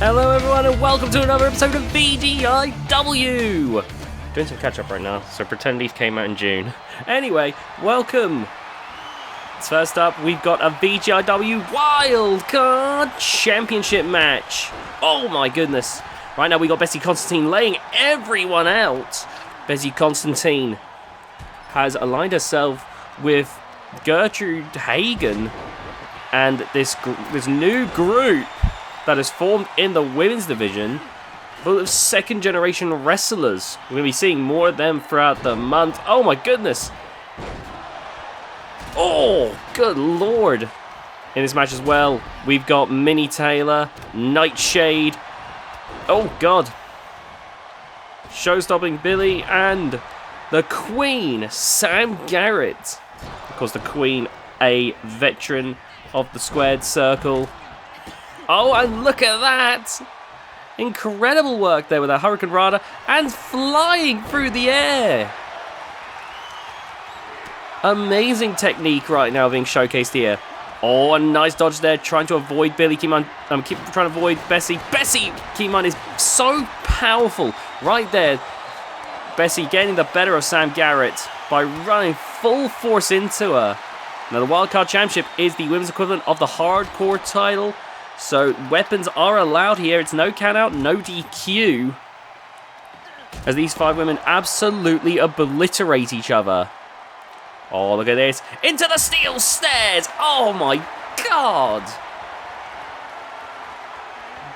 Hello everyone and welcome to another episode of VGIW! Doing some catch up right now, so pretend these came out in June. Anyway, welcome! First up, we've got a VGIW Wildcard Championship match. Oh my goodness. Right now we got Bessie Constantine laying everyone out. Bessie Constantine has aligned herself with Gertrude Hagen and this new group that has formed in the women's division, full of second generation wrestlers. We're going to be seeing more of them throughout the month. Oh my goodness. Oh, good lord. In this match as well, we've got Minnie Taylor, Nightshade. Oh god. Show-stopping Billy and the Queen, Sam Garrett. Of course, the Queen, a veteran of the squared circle. Oh, and look at that! Incredible work there with a Hurricane Rada and flying through the air. Amazing technique right now being showcased here. Oh, a nice dodge there, trying to avoid Billy. Keep trying to avoid Bessie. Bessie, keep in mind, is so powerful right there. Bessie getting the better of Sam Garrett by running full force into her. Now, the Wildcard Championship is the women's equivalent of the Hardcore title. So, weapons are allowed here. It's no count-out, no DQ. As these five women absolutely obliterate each other. Oh, look at this. Into the steel stairs. Oh, my God.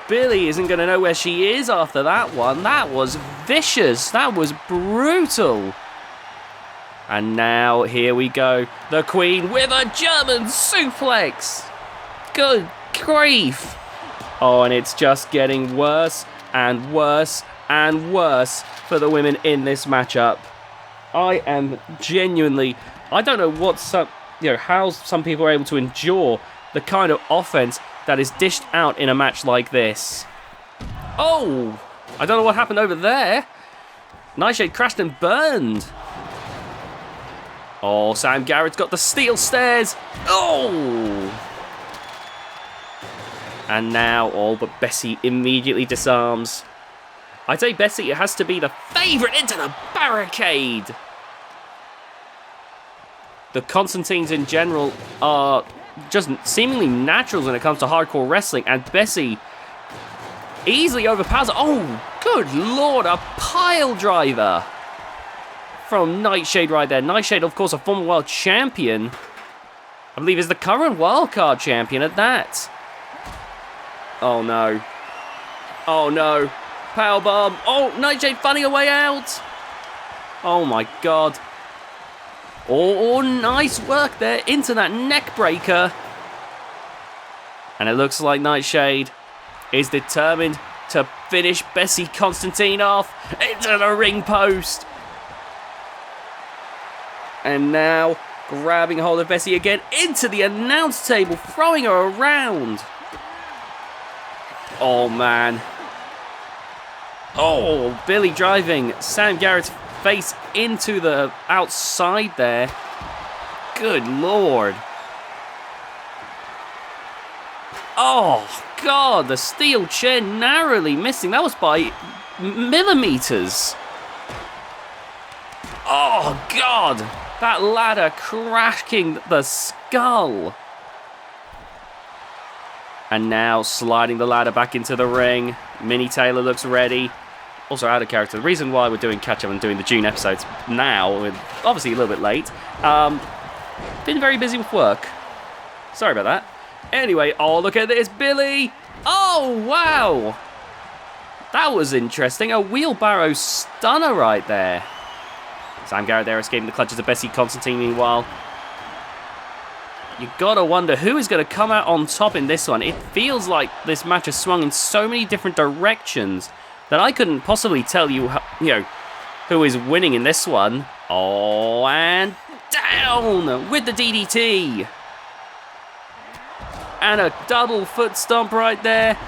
Billy isn't going to know where she is after that one. That was vicious. That was brutal. And now, here we go. The Queen with a German suplex. Good grief. Oh, and it's just getting worse and worse and worse for the women in this matchup. I am genuinely, I don't know how some people are able to endure the kind of offense that is dished out in a match like this. Oh, I don't know what happened over there. Nightshade crashed and burned. Oh, Sam Garrett's got the steel stairs. Oh. And now all but Bessie immediately disarms. I'd say Bessie has to be the favourite into the barricade. The Constantines in general are just seemingly naturals when it comes to hardcore wrestling. And Bessie easily overpowers. Oh, good lord, a pile driver from Nightshade right there. Nightshade, of course, a former world champion. I believe is the current wildcard champion at that. Oh no. Oh no. Powerbomb. Oh, Nightshade finding a way out. Oh my god. Oh, nice work there into that neck breaker. And it looks like Nightshade is determined to finish Bessie Constantine off into the ring post. And now grabbing hold of Bessie again into the announce table, throwing her around. Oh, man. Oh, Billy driving Sam Garrett's face into the outside there. Good lord. Oh, God, the steel chair narrowly missing. That was by millimeters. Oh, God. That ladder crashing the skull. And now sliding the ladder back into the ring. Minnie Taylor looks ready. Also out of character. The reason why we're doing catch-up and doing the June episodes now, obviously a little bit late, been very busy with work. Sorry about that. Anyway, oh, look at this, Billy. Oh, wow. That was interesting. A wheelbarrow stunner right there. Sam Garrett there escaping the clutches of Bessie Constantine meanwhile. You gotta wonder who is going to come out on top in this one. It feels like this match has swung in so many different directions that I couldn't possibly tell you, who is winning in this one. Oh, and down with the DDT. And a double foot stomp right there.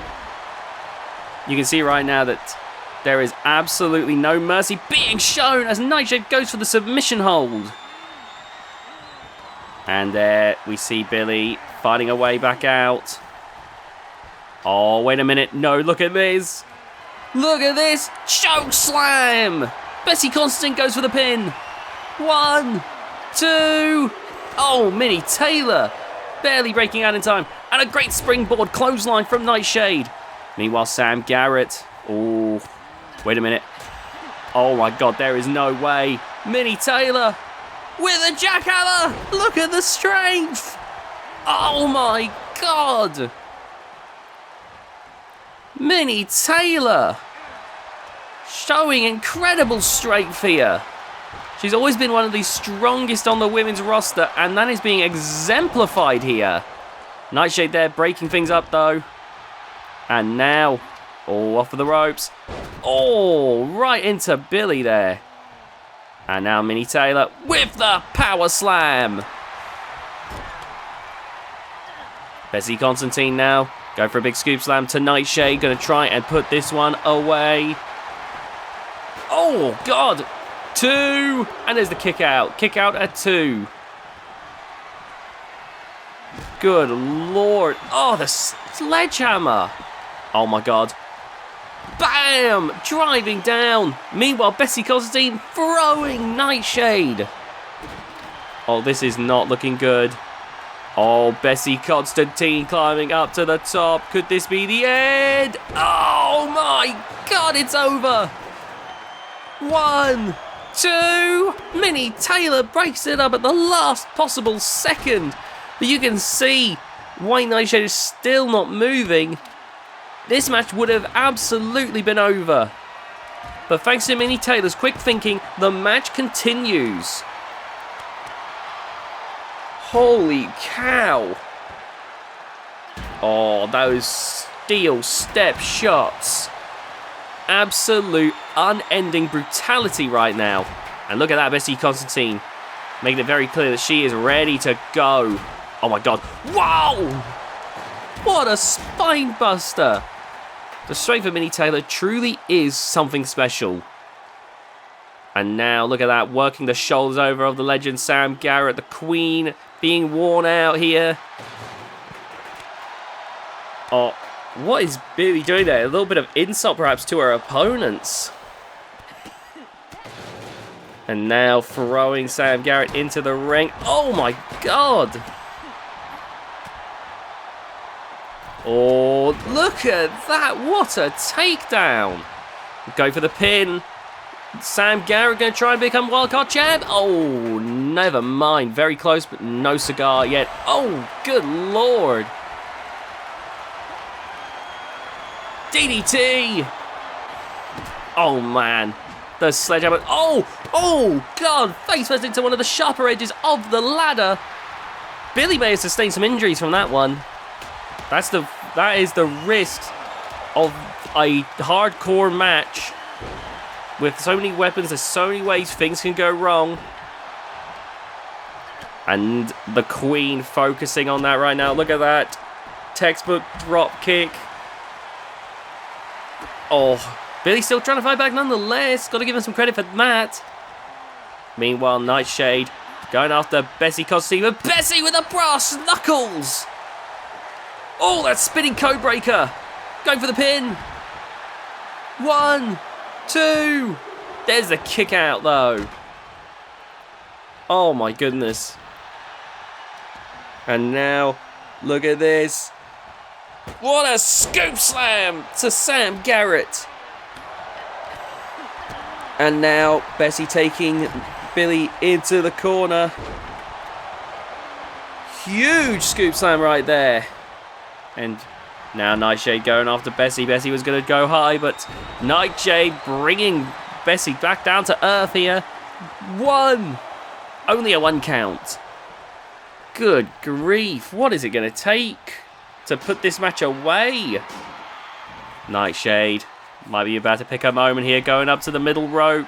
You can see right now that there is absolutely no mercy being shown as Nightshade goes for the submission hold. And there we see Billy fighting her way back out. Oh, wait a minute. No, look at this. Look at this. Choke slam. Bessie Constantine goes for the pin. 1, 2. Oh, Mini Taylor. Barely breaking out in time. And a great springboard clothesline from Nightshade. Meanwhile, Sam Garrett. Oh, wait a minute. Oh my God, there is no way. Mini Taylor with a jackhammer. Look at the strength. Oh my God. Mini Taylor showing incredible strength here. She's always been one of the strongest on the women's roster, and that is being exemplified here. Nightshade there breaking things up though. And now, off of the ropes. Oh, right into Billy there. And now Mini Taylor with the power slam. Bessie Constantine now. Go for a big scoop slam to Nightshade. Going to try and put this one away. Oh, God. 2. And there's the kick out. Kick out at 2. Good Lord. Oh, the sledgehammer. Oh, my God. Bam! Driving down. Meanwhile, Bessie Constantine throwing Nightshade. Oh, this is not looking good. Oh, Bessie Constantine climbing up to the top. Could this be the end? Oh my God, it's over. 1, 2. Mini Taylor breaks it up at the last possible second. But you can see why Nightshade is still not moving. This match would have absolutely been over. But thanks to Mini Taylor's quick thinking, the match continues. Holy cow. Oh, those steel step shots. Absolute unending brutality right now. And look at that, Bessie Constantine. Making it very clear that she is ready to go. Oh my God. Wow! What a spine buster. The strength of Mini Taylor truly is something special. And now, look at that, working the shoulders over of the legend Sam Garrett, the Queen, being worn out here. Oh, what is Billy doing there? A little bit of insult perhaps to her opponents. And now throwing Sam Garrett into the ring. Oh my God. Oh, look at that. What a takedown. Go for the pin. Sam Garrett going to try and become wildcard champ. Oh, never mind. Very close, but no cigar yet. Oh, good Lord. DDT. Oh, man. The sledgehammer. Oh, God. Face first into one of the sharper edges of the ladder. Billy may have sustained some injuries from that one. That is the risk of a hardcore match. With so many weapons, there's so many ways things can go wrong. And the Queen focusing on that right now. Look at that. Textbook drop kick. Oh, Billy's still trying to fight back nonetheless. Got to give him some credit for that. Meanwhile, Nightshade going after Bessie Constantine. Bessie with the brass knuckles. Oh, that spinning code breaker. Going for the pin. 1, 2. There's the kick out though. Oh my goodness. And now, look at this. What a scoop slam to Sam Garrett. And now, Bessie taking Billy into the corner. Huge scoop slam right there. And now Nightshade going after Bessie. Bessie was going to go high, but Nightshade bringing Bessie back down to earth here. 1. Only a 1 count. Good grief. What is it going to take to put this match away? Nightshade might be about to pick a moment here, going up to the middle rope.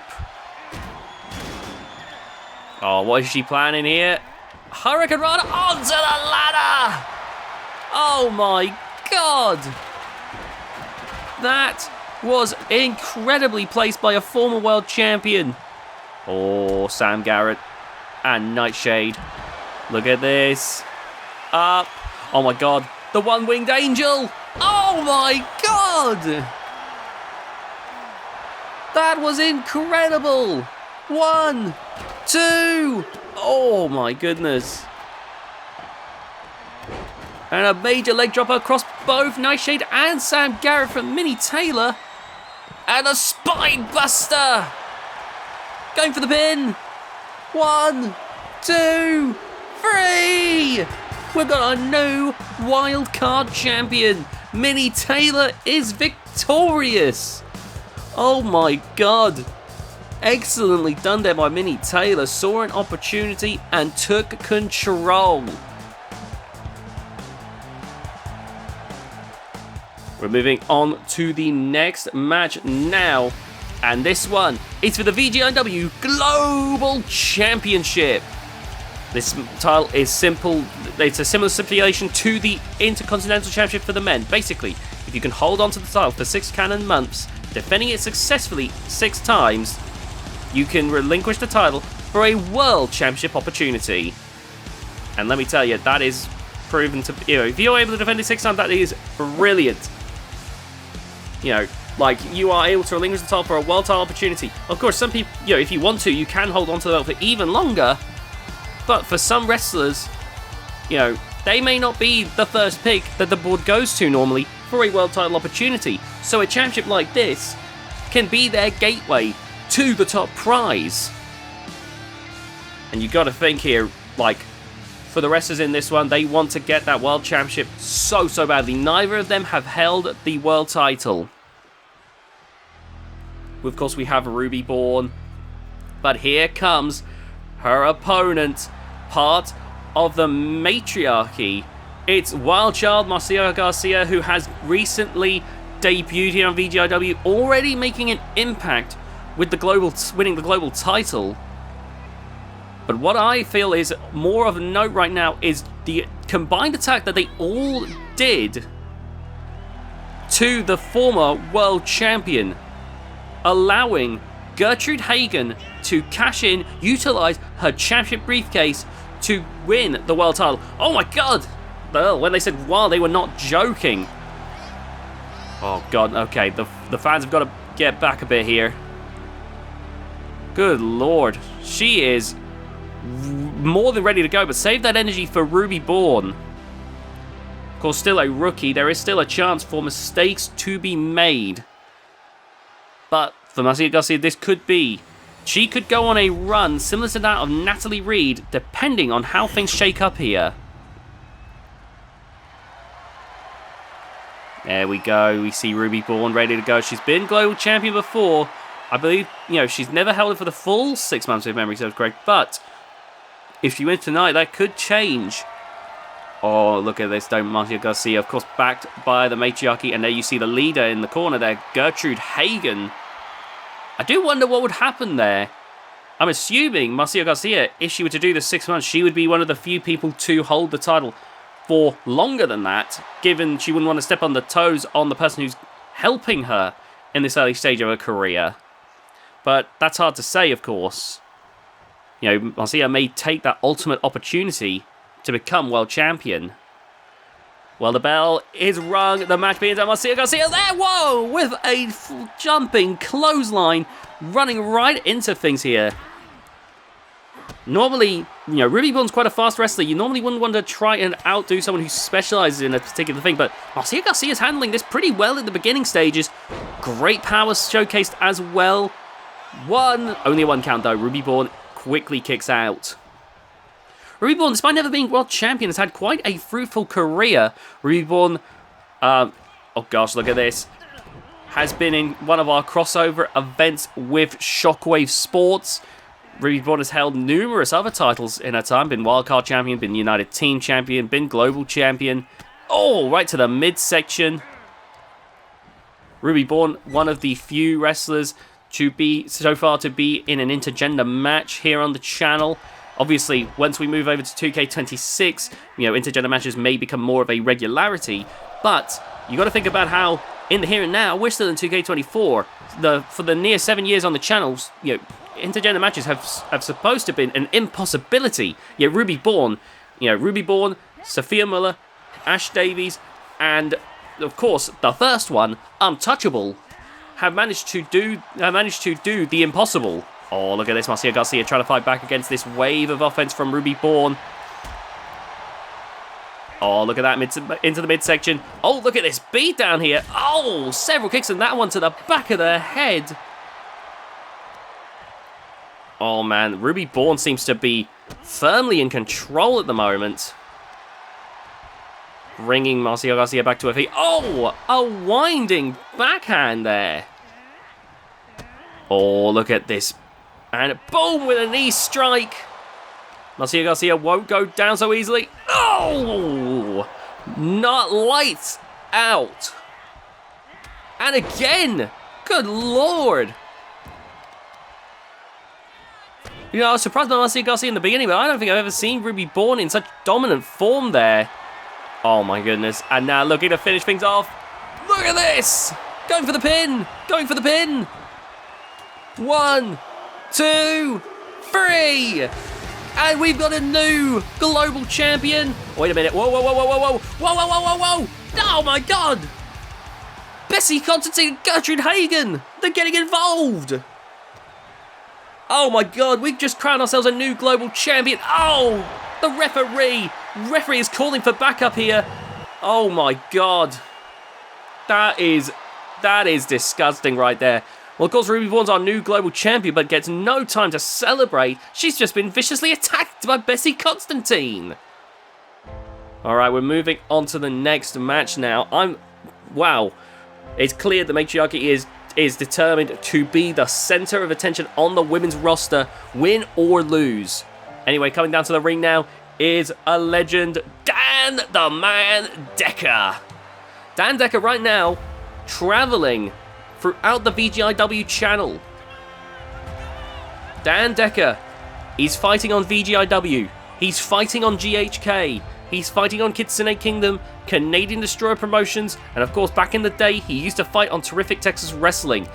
Oh, what is she planning here? Hurricane Rana onto the ladder! Oh my God! That was incredibly placed by a former world champion. Oh, Sam Garrett and Nightshade. Look at this. Up. Oh my God. The one-winged angel. Oh! Oh my god! That was incredible! 1, 2... Oh my goodness. And a major leg drop across both Nightshade and Sam Garrett from Mini Taylor. And a spine buster! Going for the pin. 1, 2, 3! We've got a new wildcard champion. Mini Taylor is victorious. Oh my god. Excellently done there by Mini Taylor. Saw an opportunity and took control. We're moving on to the next match now. And this one is for the VGIW Global Championship. This title is simple. It's a similar stipulation to the Intercontinental Championship for the men. Basically, if you can hold on to the title for 6 canon months, defending it successfully 6 times, you can relinquish the title for a World Championship opportunity. And let me tell you, that is proven to... if you're able to defend it 6 times, that is brilliant. Like, you are able to relinquish the title for a world title opportunity. Of course, some people, if you want to, you can hold on to the belt for even longer. But for some wrestlers, they may not be the first pick that the board goes to normally for a world title opportunity. So a championship like this can be their gateway to the top prize. And you got to think here, like, for the wrestlers in this one, they want to get that world championship so badly. Neither of them have held the world title. Of course, we have Ruby Born, but here comes her opponent, part of the matriarchy. It's Wild Child Marcia Garcia, who has recently debuted here on VGIW, already making an impact with winning the global title. But what I feel is more of a note right now is the combined attack that they all did to the former world champion, allowing Gertrude Hagen to cash in, utilize her championship briefcase to win the world title. Oh my god! Well, when they said wow, they were not joking. Oh god, okay, the fans have got to get back a bit here. Good lord, she is more than ready to go, but save that energy for Ruby Born. Of course, still a rookie, there is still a chance for mistakes to be made. But for Marcia Garcia, she could go on a run similar to that of Natalie Reid, depending on how things shake up here. There we go, we see Ruby Born ready to go. She's been global champion before. I believe, she's never held it for the full 6 months if memory serves correct, but if she wins tonight, that could change. Oh, look at this, don't Marcia Garcia, of course, backed by the matriarchy, and there you see the leader in the corner there, Gertrude Hagen. I do wonder what would happen there. I'm assuming Marcia Garcia, if she were to do the 6 months, she would be one of the few people to hold the title for longer than that, given she wouldn't want to step on the toes on the person who's helping her in this early stage of her career. But that's hard to say, of course. Marcia may take that ultimate opportunity to become world champion. Well, the bell is rung. The match begins. Marcia Garcia there. Whoa! With a jumping clothesline, running right into things here. Normally, Ruby Born's quite a fast wrestler. You normally wouldn't want to try and outdo someone who specializes in a particular thing, but Marcia Garcia's handling this pretty well in the beginning stages. Great power showcased as well. Only a 1 count though. Ruby Born quickly kicks out. Ruby Born, despite never being world champion, has had quite a fruitful career. Ruby Born, oh gosh, look at this. Has been in one of our crossover events with Shockwave Sports. Ruby Born has held numerous other titles in her time. Been wildcard champion, been United Team champion, been global champion. Oh, right to the midsection. Ruby Born, one of the few wrestlers to be in an intergender match here on the channel. Obviously, once we move over to 2K26, intergender matches may become more of a regularity, but you got to think about how, in the here and now, we're still in 2K24. For the near 7 years on the channels, intergender matches have supposed to have been an impossibility. Ruby Born, Sophia Muller, Ash Davies, and of course, the first one, Untouchable, have managed to do the impossible. Oh, look at this, Marcia Garcia trying to fight back against this wave of offense from Ruby Bourne. Oh, look at that, into the midsection. Oh, look at this beat down here. Oh, several kicks and that one to the back of the head. Oh, man, Ruby Bourne seems to be firmly in control at the moment. Bringing Marcia Garcia back to her feet. Oh, a winding backhand there. Oh, look at this. And boom, with a knee strike. Marcia Garcia won't go down so easily. Oh! Not lights out. And again. Good lord. You know, I was surprised by Marcia Garcia in the beginning, but I don't think I've ever seen Ruby Bourne in such dominant form there. Oh my goodness. And now looking to finish things off. Look at this. Going for the pin. Going for the pin. 1, 2, 3. And we've got a new global champion. Wait a minute. Whoa, whoa, whoa, whoa, whoa, whoa. Whoa, whoa, whoa, whoa, whoa. Oh, my God. Bessie Constantine and Gertrude Hagen. They're getting involved. Oh, my God. We've just crowned ourselves a new global champion. Oh, the referee. Referee is calling for backup here. Oh, my God. That is disgusting right there. Well, of course, Ruby Bourne's our new global champion, but gets no time to celebrate. She's just been viciously attacked by Bessie Constantine. All right, we're moving on to the next match now. Wow. It's clear that Matriarchy is determined to be the center of attention on the women's roster, win or lose. Anyway, coming down to the ring now is a legend, Dan the Man Decker. Dan Decker right now traveling throughout the VGIW channel. Dan Decker, he's fighting on VGIW, he's fighting on GHK, he's fighting on Kitsune Kingdom, Canadian Destroyer Promotions, and of course back in the day he used to fight on Terrific Texas Wrestling.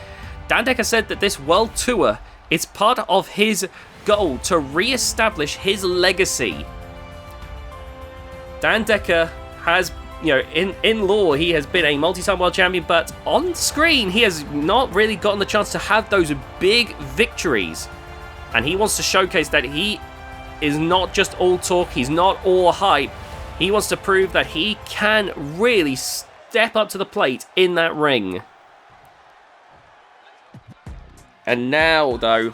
Dan Decker said that this world tour is part of his goal to re-establish his legacy. Dan Decker has, you know, in lore, he has been a multi-time world champion, but on screen, he has not really gotten the chance to have those big victories. And he wants to showcase that he is not just all talk, he's not all hype. He wants to prove that he can really step up to the plate in that ring. And now, though,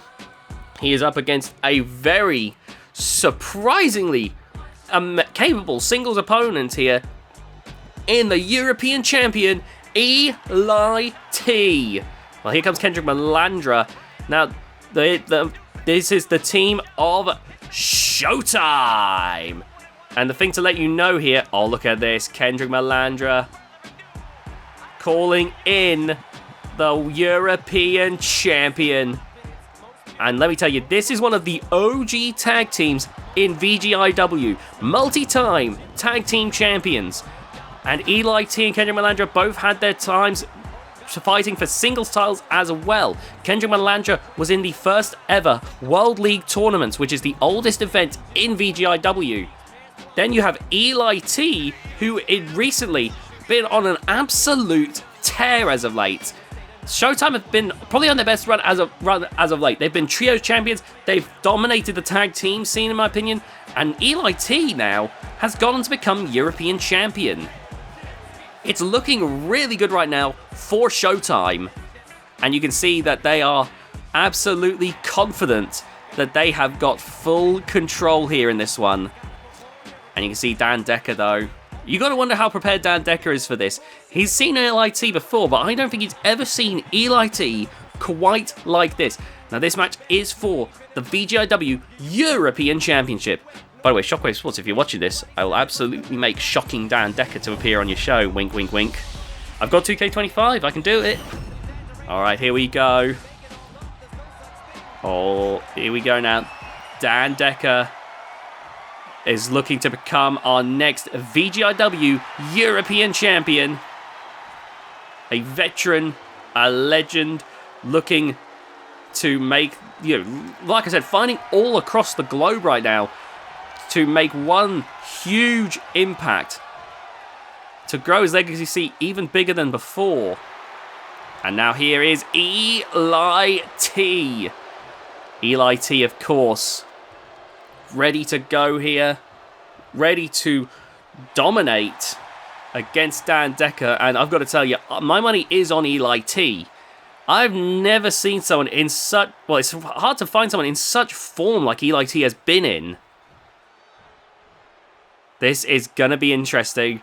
he is up against a very surprisingly capable singles opponent here in the European champion, Eli T. Well, here comes Kendrick Malandra. Now, this is the team of Showtime. And the thing to let you know here, oh, look at this. Kendrick Malandra calling in the European champion. And let me tell you, this is one of the OG tag teams in VGIW. Multi-time tag team champions. And Eli T and Kendrick Malandra both had their times fighting for singles titles as well. Kendrick Malandra was in the first ever World League Tournament, which is the oldest event in VGIW. Then you have Eli T, who had recently been on an absolute tear as of late. Showtime have been probably on their best run as of late. They've been trio champions. They've dominated the tag team scene, in my opinion. And Eli T now has gone on to become European champion. It's looking really good right now for Showtime. And you can see that they are absolutely confident that they have got full control here in this one. And you can see Dan Decker, though. You got to wonder how prepared Dan Decker is for this. He's seen Eli T before, but I don't think he's ever seen Eli T quite like this. Now, this match is for the VGIW European Championship. By the way, Shockwave Sports, if you're watching this, I will absolutely make shocking Dan Decker to appear on your show. Wink, wink, wink. I've got 2K25. I can do it. All right, here we go. Oh, here we go now. Dan Decker is looking to become our next VGIW European champion. A veteran, a legend, looking to make, you know, like I said, finding all across the globe right now to make one huge impact to grow his legacy even bigger than before. And now here is Eli T. Eli T, of course, ready to go here, ready to dominate against Dan Decker. And I've got to tell you, my money is on Eli T. I've never seen someone in such... Well, it's hard to find someone in such form like Eli T has been in. This is going to be interesting.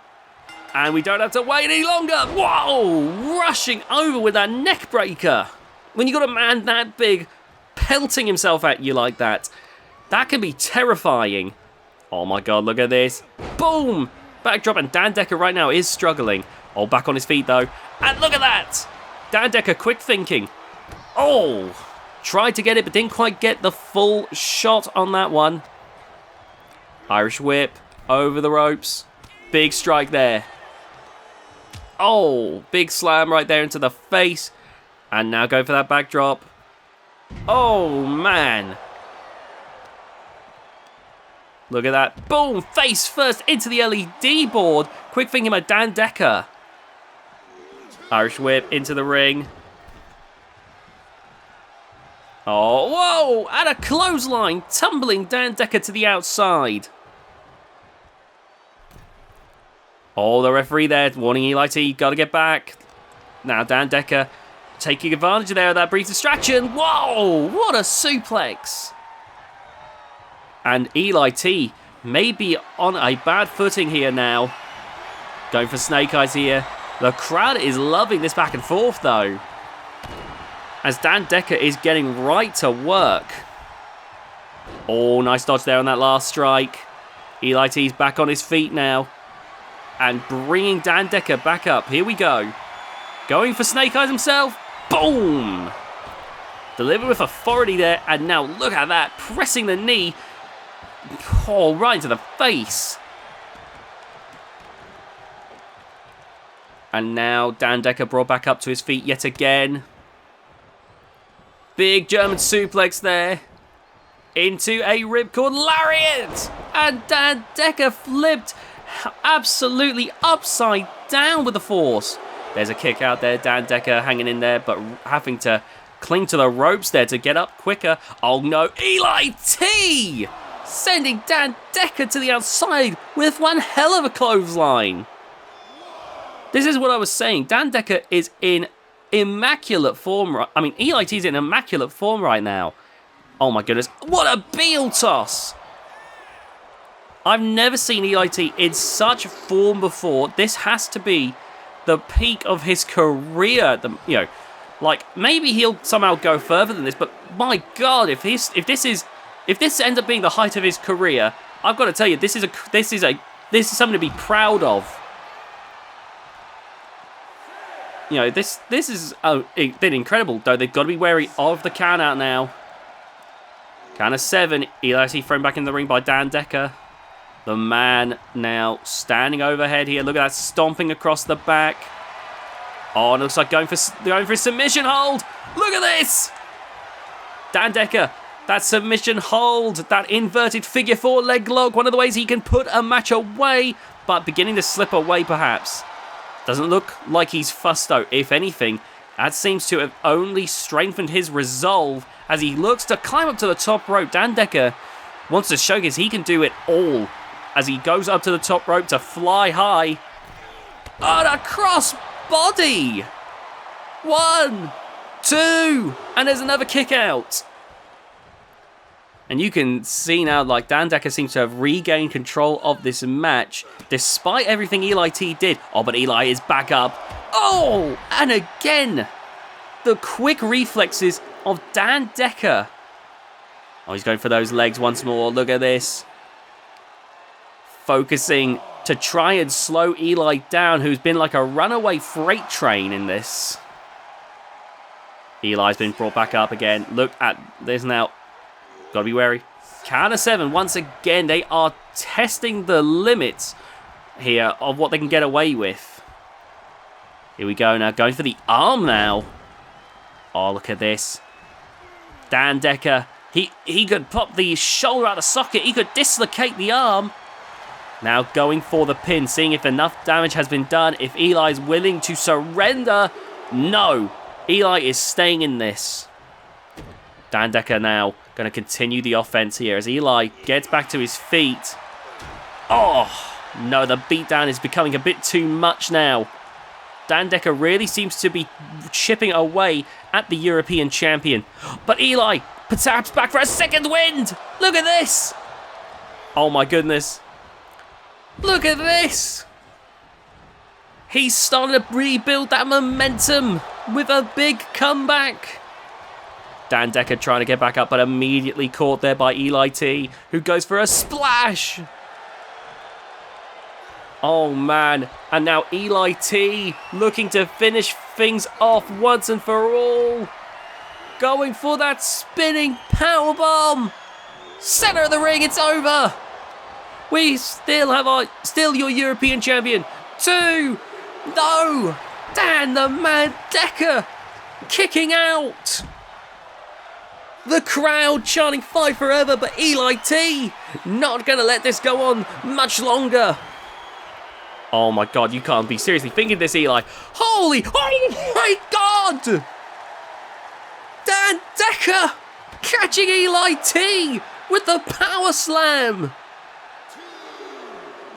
And we don't have to wait any longer. Whoa! Rushing over with that neck breaker. When you got a man that big pelting himself at you like that, that can be terrifying. Oh my god, look at this. Boom! Backdrop, and Dan Decker right now is struggling. Oh, back on his feet though. And look at that! Dan Decker quick thinking. Oh! Tried to get it, but didn't quite get the full shot on that one. Irish whip over the ropes. Big strike there. Oh, big slam right there into the face. And now go for that backdrop. Oh, man. Look at that. Boom, face first into the LED board. Quick thinking by Dan Decker. Irish whip into the ring. Oh, whoa, and a clothesline. Tumbling Dan Decker to the outside. Oh, the referee there warning Eli T, got to get back. Now Dan Decker taking advantage there of that brief distraction. Whoa, what a suplex. And Eli T may be on a bad footing here now. Going for snake eyes here. The crowd is loving this back and forth though, as Dan Decker is getting right to work. Oh, nice dodge there on that last strike. Eli T's back on his feet now. And bringing Dan Decker back up. Here we go. Going for snake eyes himself. Boom! Delivered with authority there. And now look at that. Pressing the knee. Oh, right into the face. And now Dan Decker brought back up to his feet yet again. Big German suplex there. Into a ripcord lariat. And Dan Decker flipped absolutely upside down with the force. There's a kick out there. Dan Decker hanging in there, but having to cling to the ropes there to get up quicker. Oh no, Eli T! Sending Dan Decker to the outside with one hell of a clothesline. This is what I was saying. Dan Decker is in immaculate form. I mean, Eli T's in immaculate form right now. Oh my goodness. What a heel toss. I've never seen Eli T in such form before. This has to be the peak of his career. Like maybe he'll somehow go further than this, but my God, if this ends up being the height of his career, I've got to tell you, this is something to be proud of. You know, this is been incredible, though. They've got to be wary of the count out now. Count of 7. Eli T thrown back in the ring by Dan Decker. The man now standing overhead here. Look at that, stomping across the back. Oh, and it looks like going for a submission hold. Look at this. Dan Decker, that submission hold, that inverted figure 4 leg lock. One of the ways he can put a match away, but beginning to slip away perhaps. Doesn't look like he's fussed though. If anything, that seems to have only strengthened his resolve as he looks to climb up to the top rope. Dan Decker wants to showcase he can do it all as he goes up to the top rope to fly high. Oh, a cross body. 1, 2, and there's another kick out. And you can see now, like, Dan Decker seems to have regained control of this match, despite everything Eli T did. Oh, but Eli is back up. Oh, and again, the quick reflexes of Dan Decker. Oh, he's going for those legs once more. Look at this. Focusing to try and slow Eli down, who's been like a runaway freight train in this. Eli's been brought back up again. Look at this now. Gotta be wary. Count of 7. Once again, they are testing the limits here of what they can get away with. Here we go now. Going for the arm now. Oh, look at this. Dan Decker. He could pop the shoulder out of socket. He could dislocate the arm. Now going for the pin, seeing if enough damage has been done, if Eli's willing to surrender. No, Eli is staying in this. DEgITx now going to continue the offense here as Eli gets back to his feet. Oh, no, the beatdown is becoming a bit too much now. DEgITx really seems to be chipping away at the European champion. But Eli perhaps back for a second wind. Look at this. Oh my goodness. Look at this. He's starting to rebuild that momentum with a big comeback. DEgITx trying to get back up, but immediately caught there by Eli T, who goes for a splash. Oh man, and now Eli T looking to finish things off once and for all. Going for that spinning powerbomb. Center of the ring, it's over. We still have still your European champion. 2. No. Dan the man Decker kicking out. The crowd chanting 5 forever, but Eli T not going to let this go on much longer. Oh my god, you can't be seriously thinking this, Eli. Oh my god! DEgITx catching Eli T with the power slam.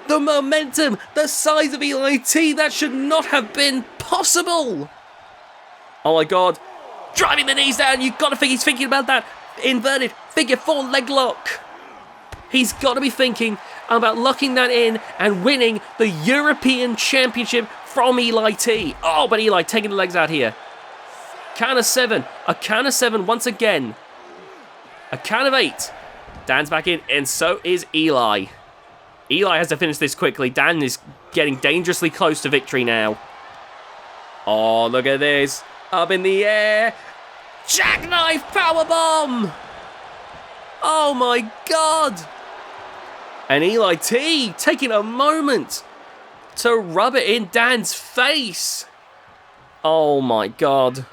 The momentum, the size of Eli T, that should not have been possible. Oh my god. Driving the knees down, you've got to think he's thinking about that inverted figure 4 leg lock. He's got to be thinking about locking that in and winning the European Championship from Eli T. Oh, but Eli taking the legs out here. Count of 7. A count of 7 once again. A count of 8. Dan's back in, and so is Eli. Eli has to finish this quickly. Dan is getting dangerously close to victory now. Oh, look at this. Up in the air. Jackknife powerbomb. Oh my god. And Eli T taking a moment to rub it in Dan's face. Oh my god.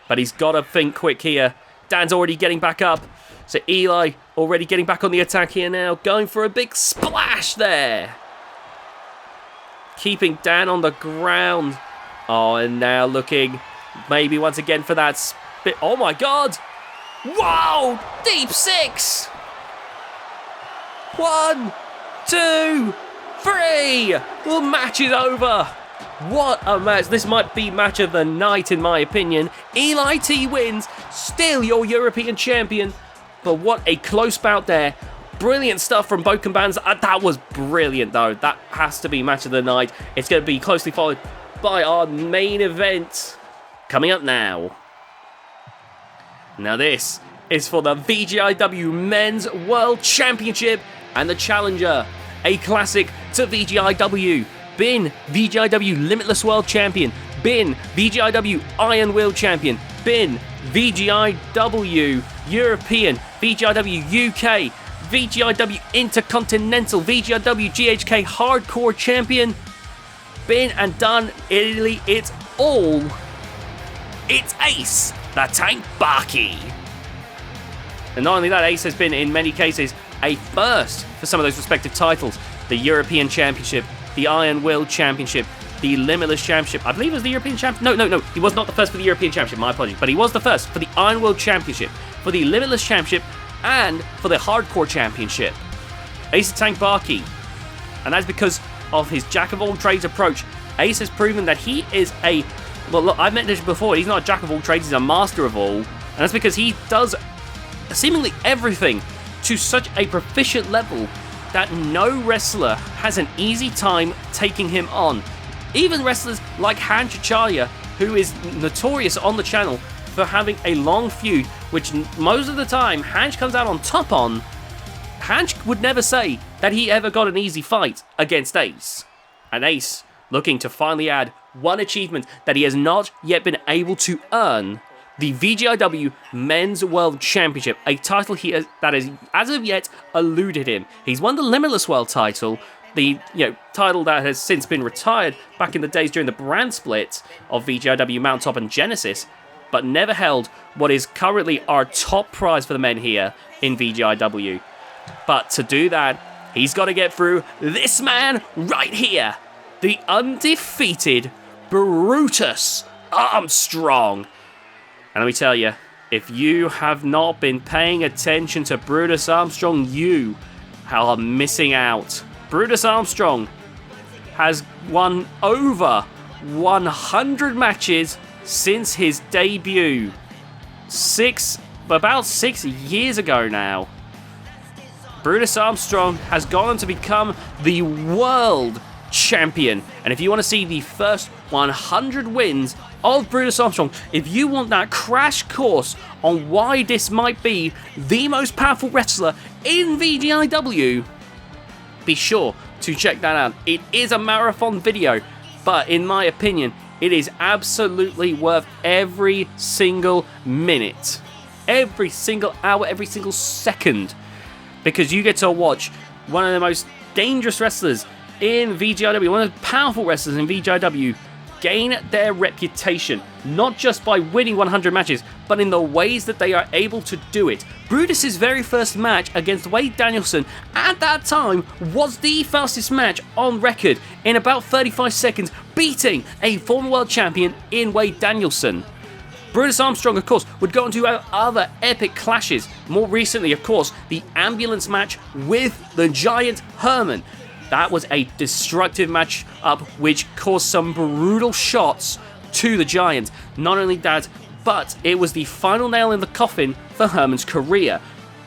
But he's got to think quick here. Dan's already getting back up. So Eli already getting back on the attack here now. Going for a big splash there. Keeping Dan on the ground. Oh, and now looking maybe once again for that spit. Oh my god. Whoa. Deep 6. 1, 2, 3. The match is over. What a match. This might be match of the night in my opinion. Eli T wins. Still your European champion. But what a close bout there. Brilliant stuff from both combatants. That was brilliant though. That has to be match of the night. It's going to be closely followed by our main event. Coming up now. Now this is for the VGIW Men's World Championship and the challenger. A classic to VGIW. Been VGIW Limitless World Champion. Been VGIW Iron Will Champion. Been VGIW European, VGIW UK, VGIW Intercontinental, VGIW GHK Hardcore Champion. Been and done Italy, it's all. It's Ace, the Tank Bakke. And not only that, Ace has been in many cases a first for some of those respective titles. The European Championship, the Iron Will Championship, the Limitless Championship. I believe it was the European Championship. No. He was not the first for the European Championship. My apologies. But he was the first for the Iron Will Championship, for the Limitless Championship, and for the Hardcore Championship. Ace the Tank Bakke. And that's because of his jack-of-all-trades approach. Ace has proven that he is a... Well, look, I've mentioned this before. He's not a jack-of-all-trades. He's a master of all. And that's because he does seemingly everything to such a proficient level that no wrestler has an easy time taking him on. Even wrestlers like Han Chicharya, who is notorious on the channel for having a long feud, which most of the time Hanch comes out on top on, Hanch would never say that he ever got an easy fight against Ace. And Ace looking to finally add one achievement that he has not yet been able to earn, the VGIW Men's World Championship, a title that has, as of yet, eluded him. He's won the Limitless World title, the title that has since been retired back in the days during the brand split of VGIW Mountaintop and Genesis, but never held what is currently our top prize for the men here in VGIW. But to do that, He's got to get through this man right here. The undefeated Brutus Armstrong. And let me tell you, if you have not been paying attention to Brutus Armstrong, you are missing out. Brutus Armstrong has won over 100 matches since his debut. About 6 years ago now. Brutus Armstrong has gone on to become the world champion. And if you want to see the first 100 wins of Brutus Armstrong, if you want that crash course on why this might be the most powerful wrestler in VGIW, be sure to check that out. It is a marathon video, but in my opinion, it is absolutely worth every single minute, every single hour, every single second, because you get to watch one of the most dangerous wrestlers in VGIW, one of the powerful wrestlers in VGIW, gain their reputation, not just by winning 100 matches, but in the ways that they are able to do it. Brutus's very first match against Wade Danielson at that time was the fastest match on record in about 35 seconds, beating a former world champion in Wade Danielson. Brutus Armstrong, of course, would go on to other epic clashes. More recently, of course, the ambulance match with the Giant Herman. That was a destructive match-up which caused some brutal shots to the Giant. Not only that, but it was the final nail in the coffin for Herman's career,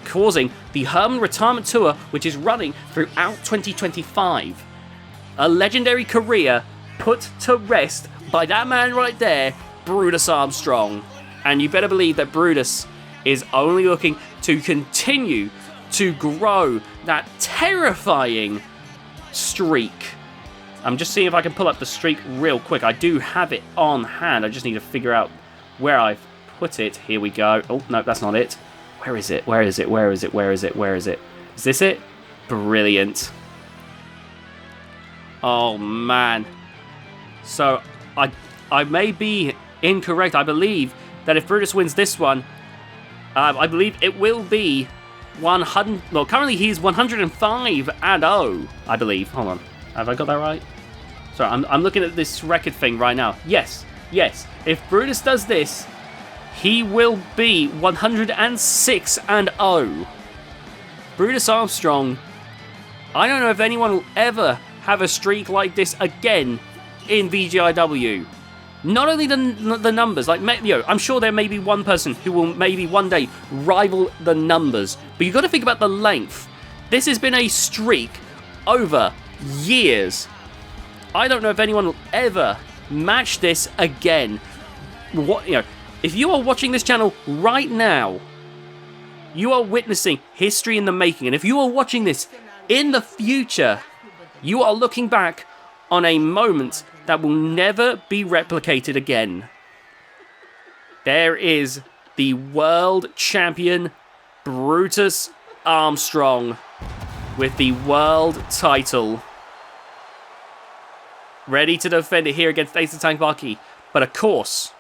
causing the Herman Retirement Tour, which is running throughout 2025. A legendary career put to rest by that man right there, Brutus Armstrong. And you better believe that Brutus is only looking to continue to grow that terrifying streak. I'm just seeing if I can pull up the streak real quick. I do have it on hand. I just need to figure out where I've put it. Here we go. Oh, no, that's not it. Where is it? Where is it? Where is it? Where is it? Where is it? Is this it? Brilliant. Oh, man. So, I may be incorrect. I believe that if Brutus wins this one, I believe it will be 100. Well, currently he's 105-0, I believe. Hold on, have I got that right? Sorry, I'm looking at this record thing right now. Yes. If Brutus does this, he will be 106-0. Brutus Armstrong. I don't know if anyone will ever have a streak like this again in VGIW. Not only the numbers, like, I'm sure there may be one person who will maybe one day rival the numbers, but you've got to think about the length. This has been a streak over years. I don't know if anyone will ever match this again. If you are watching this channel right now, you are witnessing history in the making, and if you are watching this in the future, you are looking back on a moment that will never be replicated again. There is the world champion Brutus Armstrong with the world title, ready to defend it here against Ace the Tank Bakke. But of course,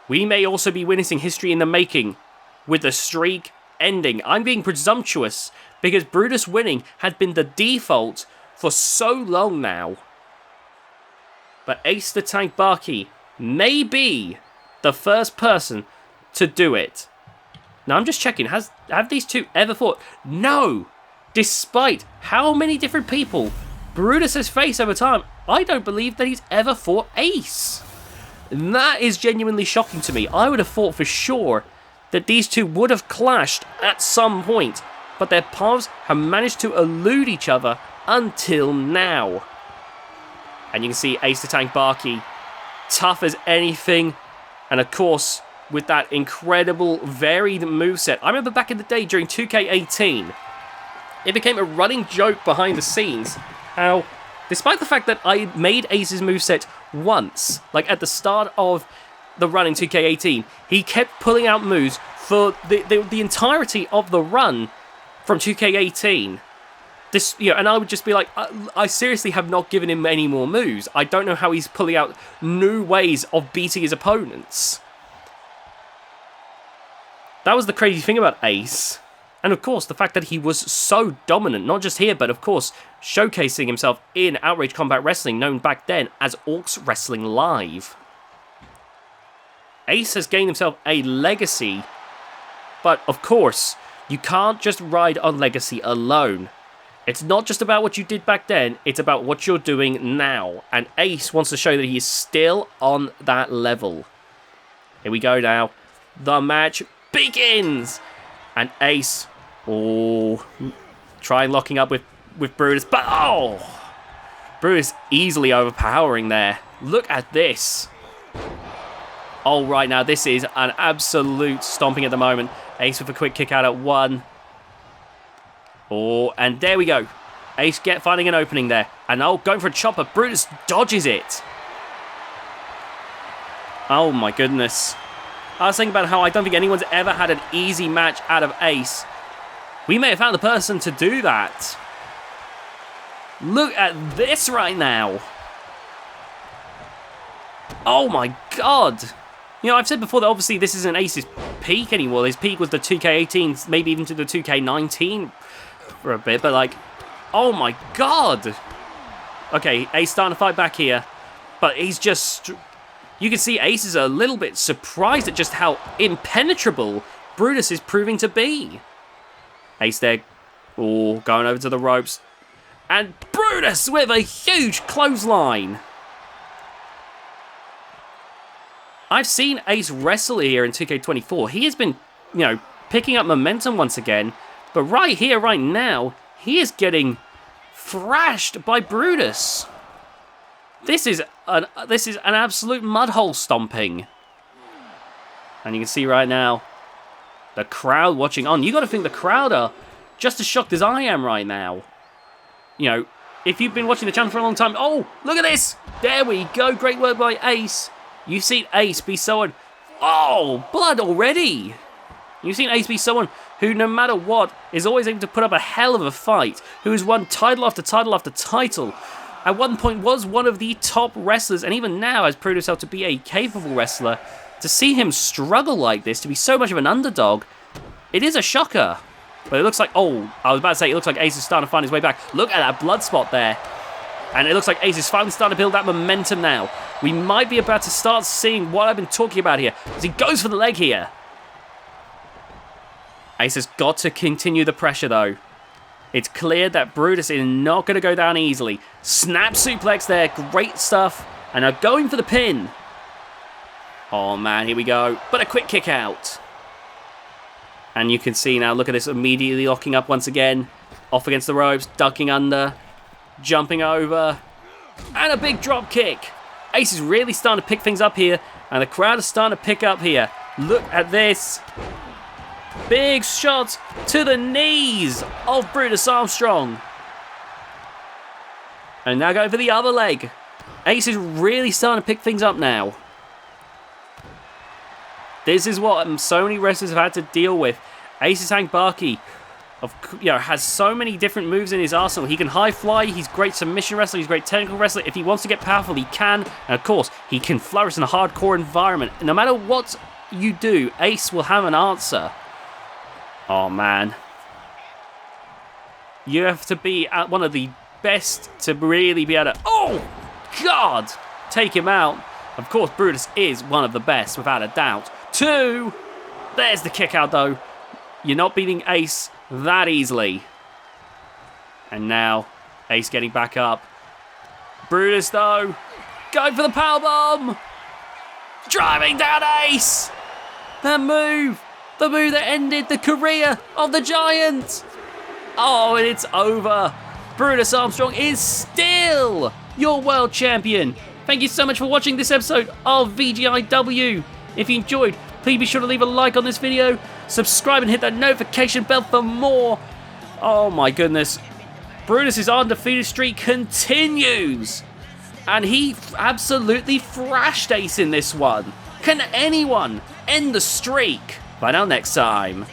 we may also be witnessing history in the making with the streak ending. I'm being presumptuous because Brutus winning had been the default for so long now. But Ace the Tank Bakke may be the first person to do it. Now I'm just checking, have these two ever fought? No! Despite how many different people Brutus has faced over time, I don't believe that he's ever fought Ace. And that is genuinely shocking to me. I would have thought for sure that these two would have clashed at some point, but their paths have managed to elude each other until now. And you can see Ace the Tank Bakke, tough as anything. And of course, with that incredible, varied moveset. I remember back in the day during 2K18, it became a running joke behind the scenes how, despite the fact that I made Ace's moveset once, like at the start of the run in 2K18, he kept pulling out moves for the entirety of the run from 2K18. This, and I would just be like, I seriously have not given him any more moves. I don't know how he's pulling out new ways of beating his opponents. That was the crazy thing about Ace. And of course, the fact that he was so dominant, not just here, but of course, showcasing himself in Outrage Combat Wrestling, known back then as Orcs Wrestling Live. Ace has gained himself a legacy, but of course, you can't just ride on legacy alone. It's not just about what you did back then, it's about what you're doing now. And Ace wants to show that he is still on that level. Here we go now. The match begins! And Ace, try locking up with Brutus, but Brutus easily overpowering there. Look at this. Oh, right now, this is an absolute stomping at the moment. Ace with a quick kick out at 1. Oh, and there we go. Ace finding an opening there. And going for a chopper. Brutus dodges it. Oh, my goodness. I was thinking about how I don't think anyone's ever had an easy match out of Ace. We may have found the person to do that. Look at this right now. Oh, my God. You know, I've said before that obviously this isn't Ace's peak anymore. His peak was the 2K18, maybe even to the 2K19 for a bit, but like, oh my God. Okay, Ace starting to fight back here, but he's just, you can see Ace is a little bit surprised at just how impenetrable Brutus is proving to be. Ace there, going over to the ropes, and Brutus with a huge clothesline. I've seen Ace wrestle here in 2K24. He has been, picking up momentum once again. But right here, right now, he is getting thrashed by Brutus. This is an absolute mudhole stomping. And you can see right now, the crowd watching on. You got to think the crowd are just as shocked as I am right now. If you've been watching the channel for a long time, look at this. There we go. Great work by Ace. You've seen Ace be someone... blood already! You've seen Ace be someone who, no matter what, is always able to put up a hell of a fight, who has won title after title after title. At one point was one of the top wrestlers, and even now has proved himself to be a capable wrestler. To see him struggle like this, to be so much of an underdog, it is a shocker. But it looks like... I was about to say, it looks like Ace is starting to find his way back. Look at that blood spot there. And it looks like Ace is finally starting to build that momentum now. We might be about to start seeing what I've been talking about here. As he goes for the leg here. Ace has got to continue the pressure though. It's clear that Brutus is not going to go down easily. Snap suplex there. Great stuff. And now going for the pin. Oh man, here we go. But a quick kick out. And you can see now, look at this, immediately locking up once again. Off against the ropes, ducking under. Jumping over, and a big drop kick. Ace is really starting to pick things up here, and the crowd is starting to pick up here. Look at this. Big shot to the knees of Brutus Armstrong. And now going for the other leg. Ace is really starting to pick things up now. This is what so many wrestlers have had to deal with. Ace's Hank Bakke has so many different moves in his arsenal. He can high fly, he's great submission wrestler, he's great technical wrestler. If he wants to get powerful, he can. And of course, he can flourish in a hardcore environment. No matter what you do, Ace will have an answer. Oh man. You have to be at one of the best to really be able to... Oh, God! Take him out. Of course, Brutus is one of the best, without a doubt. 2! There's the kick out, though. You're not beating Ace that easily. And now, Ace getting back up. Brutus, though, going for the powerbomb. Driving down Ace. The move that ended the career of the Giant. Oh, and it's over. Brutus Armstrong is still your world champion. Thank you so much for watching this episode of VGIW. If you enjoyed, please be sure to leave a like on this video, subscribe and hit that notification bell for more. Oh my goodness. Brutus' undefeated streak continues. And he absolutely thrashed Ace in this one. Can anyone end the streak? Bye now next time.